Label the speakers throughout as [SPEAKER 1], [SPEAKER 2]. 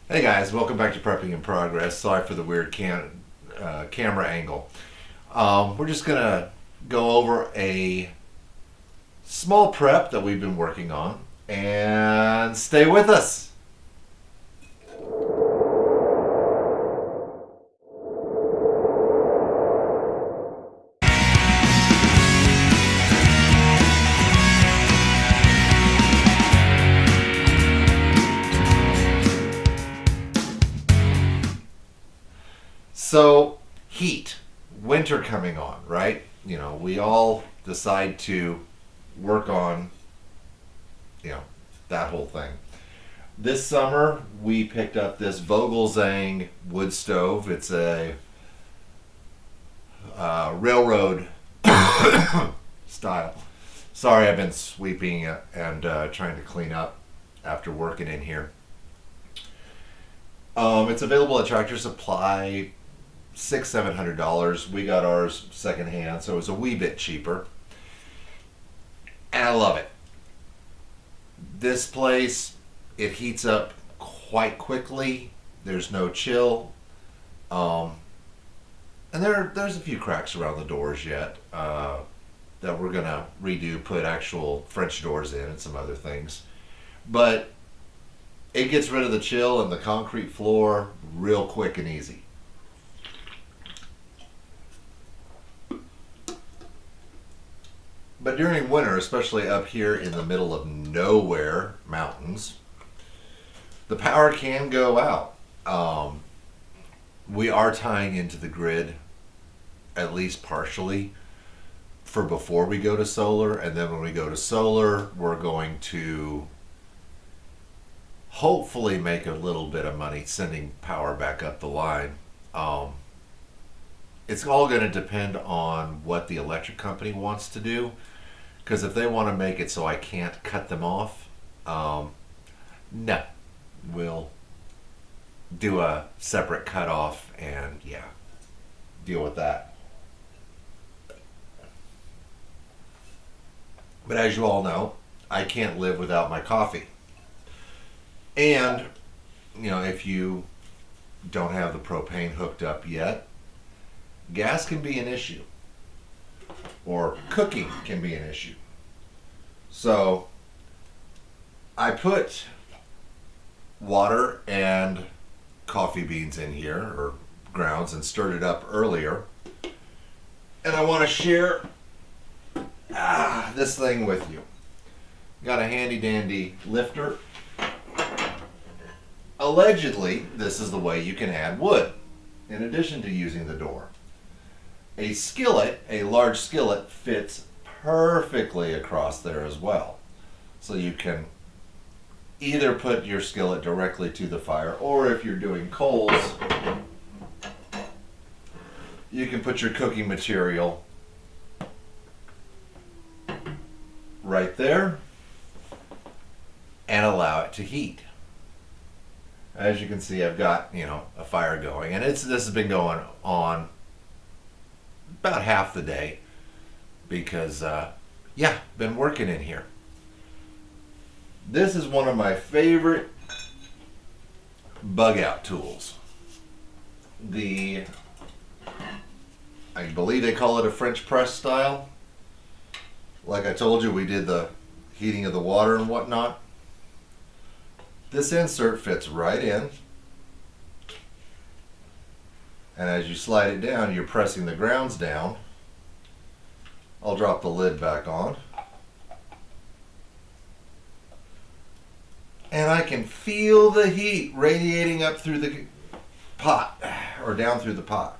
[SPEAKER 1] Hey guys, welcome back to Prepping in Progress. Sorry for the weird camera angle. We're just gonna go over a small prep that we've been working on, and stay with us. So, heat, winter coming on, right? You know, we all decide to work on, you know, that whole thing. This summer, we picked up this Vogelzang wood stove. It's a railroad style. Sorry, I've been sweeping and trying to clean up after working in here. It's available at Tractor Supply, $600-700. We got ours secondhand, so it was a wee bit cheaper, and I love it. This place, it heats up quite quickly. There's no chill, um, and there's a few cracks around the doors yet that we're gonna redo, put actual French doors in and some other things. But it gets rid of the chill and the concrete floor real quick and easy. But during winter, especially up here in the middle of nowhere mountains, the power can go out. We are tying into the grid, at least partially, for before we go to solar. And then when we go to solar, we're going to hopefully make a little bit of money sending power back up the line. Um, it's all going to depend on what the electric company wants to do. Because if they want to make it so I can't cut them off, no, we'll do a separate cutoff and yeah, deal with that. But as you all know, I can't live without my coffee. And, you know, if you don't have the propane hooked up yet, gas can be an issue, or cooking can be an issue. So I put water and coffee beans in here, or grounds, and stirred it up earlier. And I want to share this thing with you. Got a handy dandy lifter. Allegedly, this is the way you can add wood in addition to using the door. A skillet, a large skillet, fits perfectly across there as well. So you can either put your skillet directly to the fire, or if you're doing coals, you can put your cooking material right there and allow it to heat. As you can see, I've got, you know, a fire going, and this has been going on about half the day because yeah, been working in here. This is one of my favorite bug out tools. The, I believe they call it a French press style. Like I told you, we did the heating of the water and whatnot. This insert fits right in, and as you slide it down, you're pressing the grounds down. I'll drop the lid back on, and I can feel the heat radiating up through the pot, or down through the pot.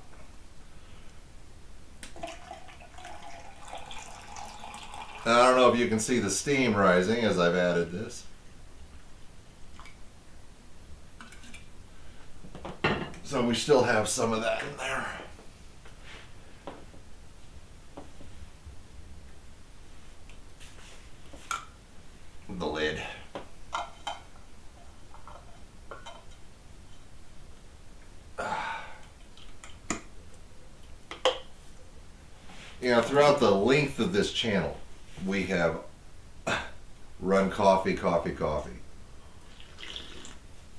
[SPEAKER 1] And I don't know if you can see the steam rising as I've added this. So we still have some of that in there. The lid. You know, throughout the length of this channel, we have run coffee, coffee, coffee.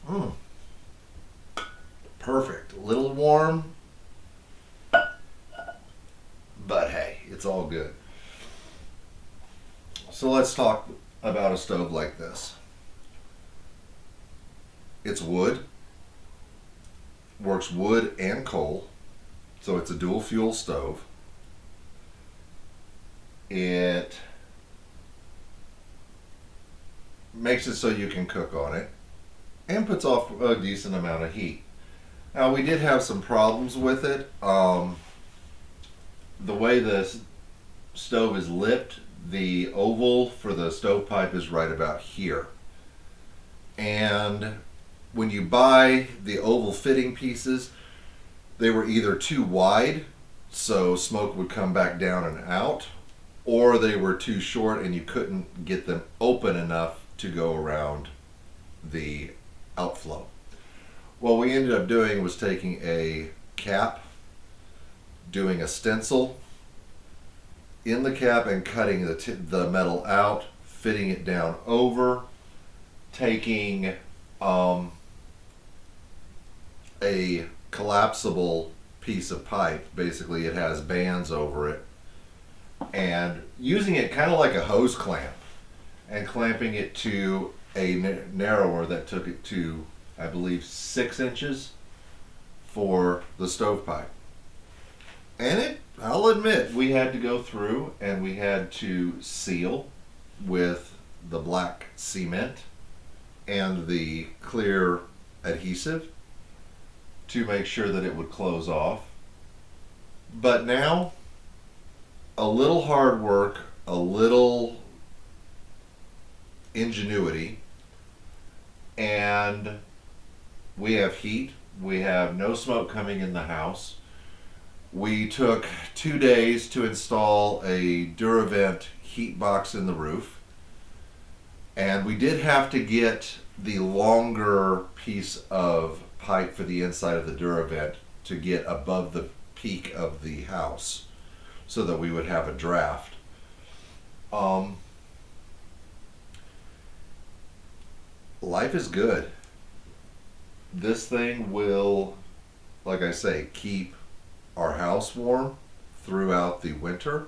[SPEAKER 1] Mm. perfect. A little warm, but hey, it's all good. So let's talk about a stove like this. It's wood, works wood and coal, so it's a dual fuel stove. It makes it so you can cook on it and puts off a decent amount of heat. Now, we did have some problems with it. The way the stove is lipped, the oval for the stovepipe is right about here. And when you buy the oval fitting pieces, they were either too wide, so smoke would come back down and out, or they were too short and you couldn't get them open enough to go around the outflow. What we ended up doing was taking a cap, doing a stencil in the cap and cutting the metal out, fitting it down over, taking a collapsible piece of pipe, basically it has bands over it, and using it kind of like a hose clamp and clamping it to a narrower that took it to, I believe, 6 inches for the stovepipe. And it, I'll admit, we had to go through and we had to seal with the black cement and the clear adhesive to make sure that it would close off. But now, a little hard work, a little ingenuity, and we have heat. We have no smoke coming in the house. We took 2 days to install a Duravent heat box in the roof. And we did have to get the longer piece of pipe for the inside of the Duravent to get above the peak of the house so that we would have a draft. Life is good. This thing will, like I say, keep our house warm throughout the winter.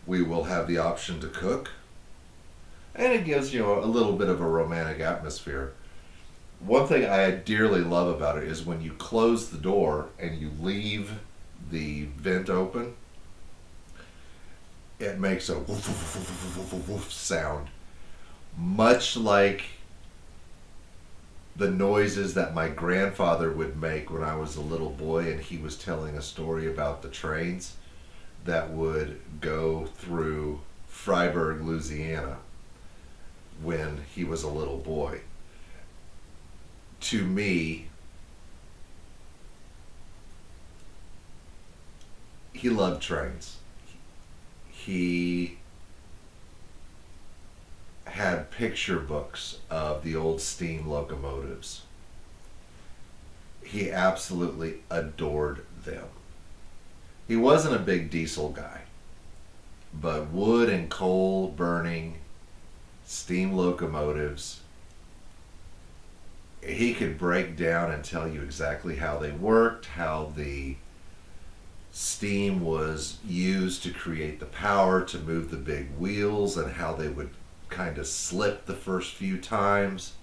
[SPEAKER 1] We will have the option to cook, and it gives you a little bit of a romantic atmosphere. One thing I dearly love about it is when you close the door and you leave the vent open, it makes a woof, woof, woof, woof, woof, woof sound, much like the noises that my grandfather would make when I was a little boy and he was telling a story about the trains that would go through Freiburg, Louisiana when he was a little boy. To me, he loved trains. He had picture books of the old steam locomotives. He absolutely adored them. He wasn't a big diesel guy, but wood and coal burning steam locomotives, he could break down and tell you exactly how they worked, how the steam was used to create the power to move the big wheels, and how they would kind of slip the first few times.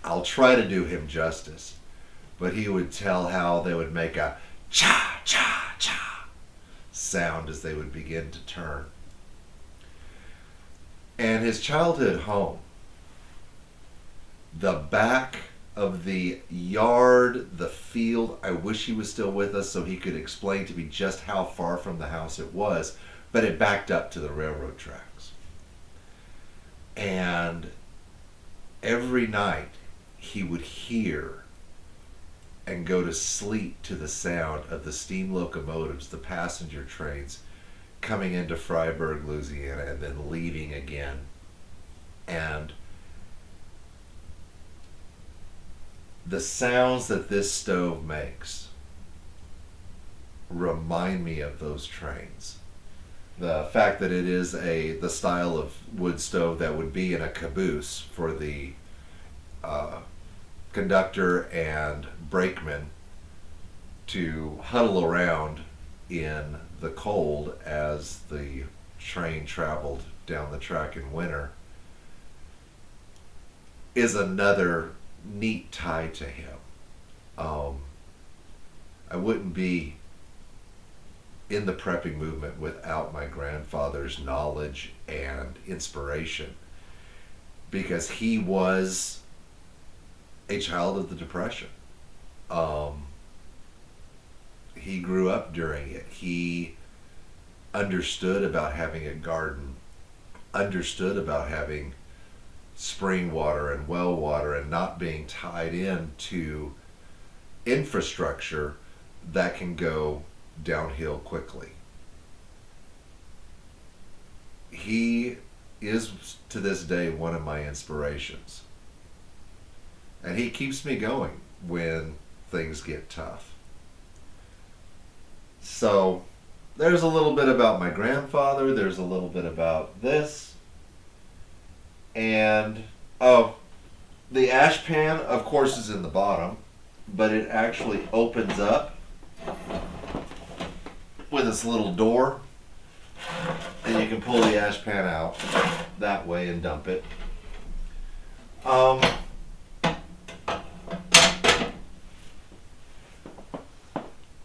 [SPEAKER 1] I'll try to do him justice, but he would tell how they would make a cha cha cha sound as they would begin to turn. And his childhood home, the back of the yard, the field, I wish he was still with us so he could explain to me just how far from the house it was, but it backed up to the railroad tracks. And every night he would hear and go to sleep to the sound of the steam locomotives, the passenger trains, coming into Freiburg, Louisiana, and then leaving again. And the sounds that this stove makes remind me of those trains. The fact that it is the style of wood stove that would be in a caboose for the conductor and brakeman to huddle around in the cold as the train traveled down the track in winter is another neat tie to him. I wouldn't be in the prepping movement without my grandfather's knowledge and inspiration, because he was a child of the Depression. He grew up during it. He understood about having a garden, understood about having spring water and well water, and not being tied into infrastructure that can go downhill quickly. He is to this day one of my inspirations. And he keeps me going when things get tough. So there's a little bit about my grandfather, there's a little bit about this. And the ash pan, of course, is in the bottom, but it actually opens up with this little door, and you can pull the ash pan out that way and dump it.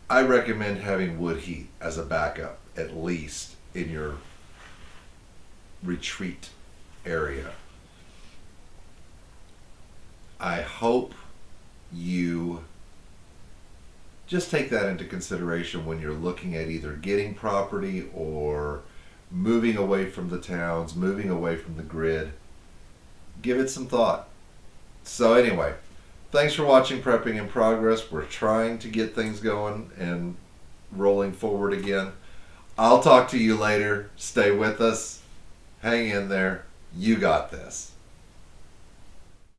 [SPEAKER 1] I recommend having wood heat as a backup, at least in your retreat area. I hope you just take that into consideration when you're looking at either getting property or moving away from the towns, moving away from the grid. Give it some thought. So anyway, thanks for watching Prepping in Progress. We're trying to get things going and rolling forward again. I'll talk to you later. Stay with us. Hang in there. You got this.